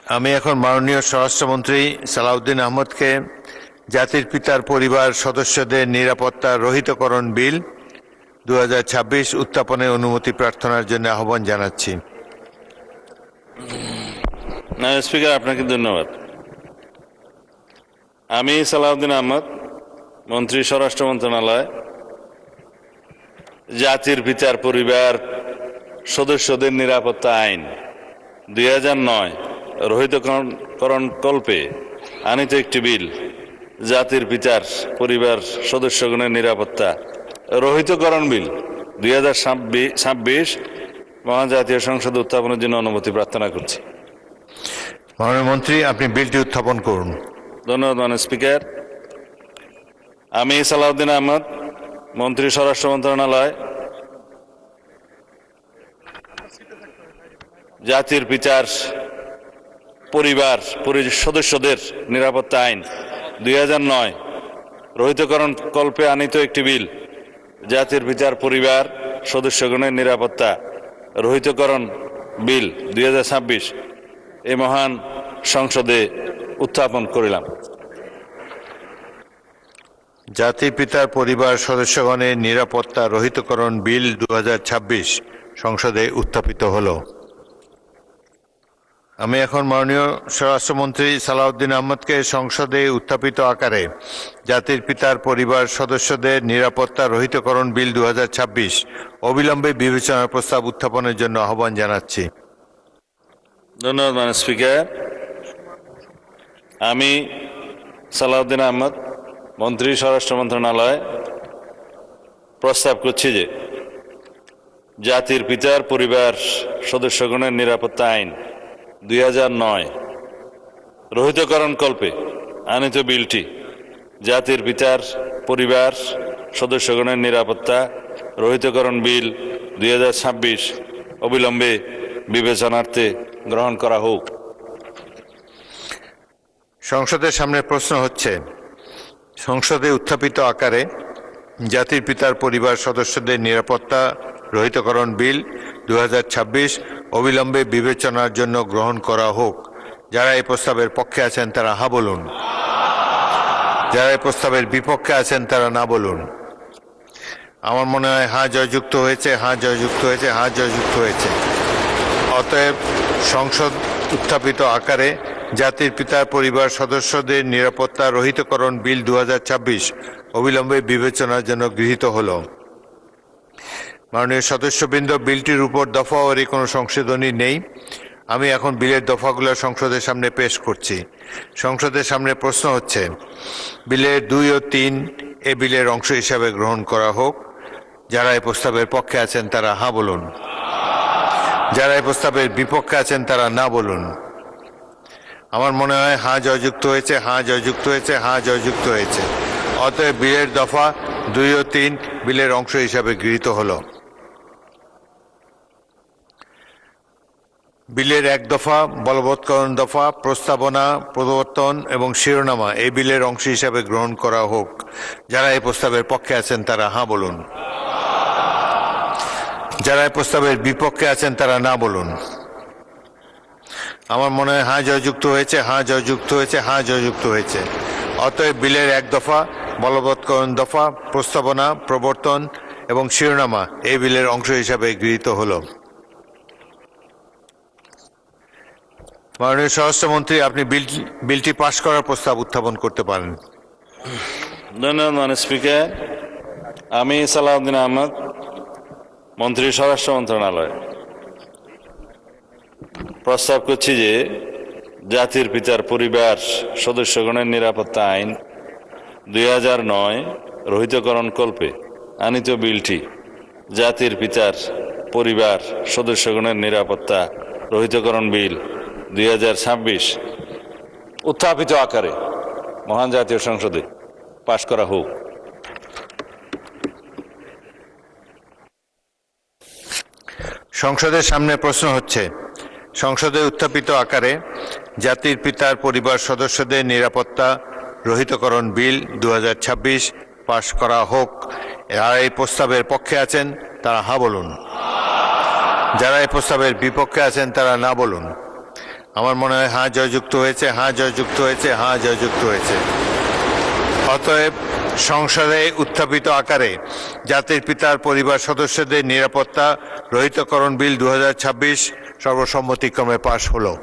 আমি এখন মাননীয় স্বরাষ্ট্রমন্ত্রী সালাউদ্দিন আহমদকে জাতির পিতার পরিবার সদস্যদের নিরাপত্তা রহিতকরণ বিল 2026 উত্থাপনের অনুমতি প্রার্থনার জন্য আহ্বান জানাচ্ছি। স্পিকার, আপনাকে ধন্যবাদ। আমি সালাউদ্দিন আহমদ, মন্ত্রী স্বরাষ্ট্র মন্ত্রণালয়, জাতির পিতার পরিবার সদস্যদের নিরাপত্তা আইন 2009 রহিতকরণ কল্পে আনিত একটি বিল, জাতির পিতার পরিবার সদস্যগণের নিরাপত্তা রহিতকরণ বিল 2026 মহান জাতীয় সংসদে উত্থাপনের জন্য অনুমতি প্রার্থনা করছি। মাননীয় মন্ত্রী, আপনি বিলটি উত্থাপন করুন। ধন্যবাদ মাননীয় স্পিকার। আমি সালাউদ্দিন আহমদ, মন্ত্রী স্বরাষ্ট্র মন্ত্রণালয়, জাতির পিতার পরিবার সদস্যদের নিরাপত্তা আইন 2009 রহিতকরণ কল্পে আনিত একটি বিল, জাতির পিতার পরিবার সদস্যগণের নিরাপত্তা রহিতকরণ বিল 2026 এই মহান সংসদে উত্থাপন করিলাম। জাতির পিতার পরিবার সদস্যগণের নিরাপত্তা রহিতকরণ বিল 2026 সংসদে উত্থাপিত হলো। আমি এখন মাননীয় স্বরাষ্ট্রমন্ত্রী সালাউদ্দিন আহমদকে সংসদে উত্থাপিত আকারে জাতির পিতার পরিবার সদস্যদের নিরাপত্তা রহিতকরণ বিল 2026 অবিলম্বে বিবেচনার প্রস্তাব উত্থাপনের জন্য আহ্বান জানাচ্ছি। ধন্যবাদ মাননীয় স্পিকার। আমি সালাউদ্দিন আহমদ, মন্ত্রী স্বরাষ্ট্র মন্ত্রণালয়, প্রস্তাব করছি যে জাতির পিতার পরিবার সদস্যগণের নিরাপত্তা আইন 2009 রহিতকরণ কল্পে আনিত বিলটি, জাতির পিতার পরিবার সদস্যগণের নিরাপত্তা রহিতকরণ বিল 2026 অবিলম্বে বিবেচনার্থে গ্রহণ করা হোক। সংসদের সামনে প্রশ্ন হচ্ছে, সংসদে উত্থাপিত আকারে জাতির পিতার পরিবার সদস্যদের নিরাপত্তা রহিতকরণ বিল 2026 অবিলম্বে বিবেচনার জন্য গ্রহণ করা হোক। যারা এই প্রস্তাবের পক্ষে আছেন তারা হা বলুন, যারা এই প্রস্তাবের বিপক্ষে আছেন তারা না বলুন। আমার মনে হয় হা জয়যুক্ত হয়েছে, হা জয়যুক্ত হয়েছে, হা জয়যুক্ত হয়েছে। অতএব সংসদ উত্থাপিত আকারে জাতির পিতার পরিবার সদস্যদের নিরাপত্তা রহিতকরণ বিল 2026 অবিলম্বে বিবেচনার জন্য গৃহীত হল। মাননীয় সদস্যবৃন্দ, বিলটির উপর দফাওয়ারি কোনো সংশোধনী নেই। আমি এখন বিলের দফাগুলো সংসদের সামনে পেশ করছি। সংসদের সামনে প্রশ্ন হচ্ছে, বিলের 2 ও 3 এ বিলের অংশ হিসাবে গ্রহণ করা হোক। যারা এই প্রস্তাবের পক্ষে আছেন তারা হা বলুন, যারা এই প্রস্তাবের বিপক্ষে আছেন তারা না বলুন। আমার মনে হয় হা জয়যুক্ত হয়েছে, হা জয়যুক্ত হয়েছে, হা জয়যুক্ত হয়েছে। অতএব বিলের দফা 2 ও 3 বিলের অংশ হিসাবে গৃহীত হল। বিলের 1 দফা বলবৎকরণ দফা, প্রস্তাবনা, প্রবর্তন এবং শিরোনামা এই বিলের অংশ হিসাবে গ্রহণ করা হোক। যারা এই প্রস্তাবের পক্ষে আছেন তারা হা বলুন, যারা এই প্রস্তাবের বিপক্ষে আছেন তারা না বলুন। আমার মনে হয় হা জয়যুক্ত হয়েছে, হা জয়যুক্ত হয়েছে, হা জয়যুক্ত হয়েছে। অতএব বিলের 1 দফা বলবৎকরণ দফা, প্রস্তাবনা, প্রবর্তন এবং শিরোনামা এই বিলের অংশ হিসাবে গৃহীত হল। মাননীয় স্বরাষ্ট্রমন্ত্রী, আপনি বিলটি পাশ করার প্রস্তাব উত্থাপন করতে পারেন। ধন্যবাদ মাননীয় স্পিকার। আমি সালাউদ্দিন আহমদ, মন্ত্রী স্বরাষ্ট্র মন্ত্রণালয়, প্রস্তাব করছি যে জাতির পিতার পরিবার সদস্যগণের নিরাপত্তা আইন 2009 রহিতকরণ কল্পে আনিত বিলটি, জাতির পিতার পরিবার সদস্যগণের নিরাপত্তা রহিতকরণ বিল 2026 উত্থাপিত আকারে মহান জাতীয় সংসদে পাশ করা হোক। সংসদের সামনে প্রশ্ন হচ্ছে, সংসদে উত্থাপিত আকারে জাতির পিতার পরিবার সদস্যদের নিরাপত্তা রহিতকরণ বিল 2026 পাশ করা হোক। যারা এই প্রস্তাবের পক্ষে আছেন তারা হা বলুন, যারা এই প্রস্তাবের বিপক্ষে আছেন তারা না বলুন। আমার মনে হয় হ্যাঁ জয়যুক্ত হয়েছে, হ্যাঁ জয়যুক্ত হয়েছে, হ্যাঁ জয়যুক্ত হয়েছে। অতএব সংসদে উত্থাপিত আকারে জাতির পিতার পরিবার সদস্যদের নিরাপত্তা রহিতকরণ বিল 2026 সর্বসম্মতিক্রমে পাশ হলো।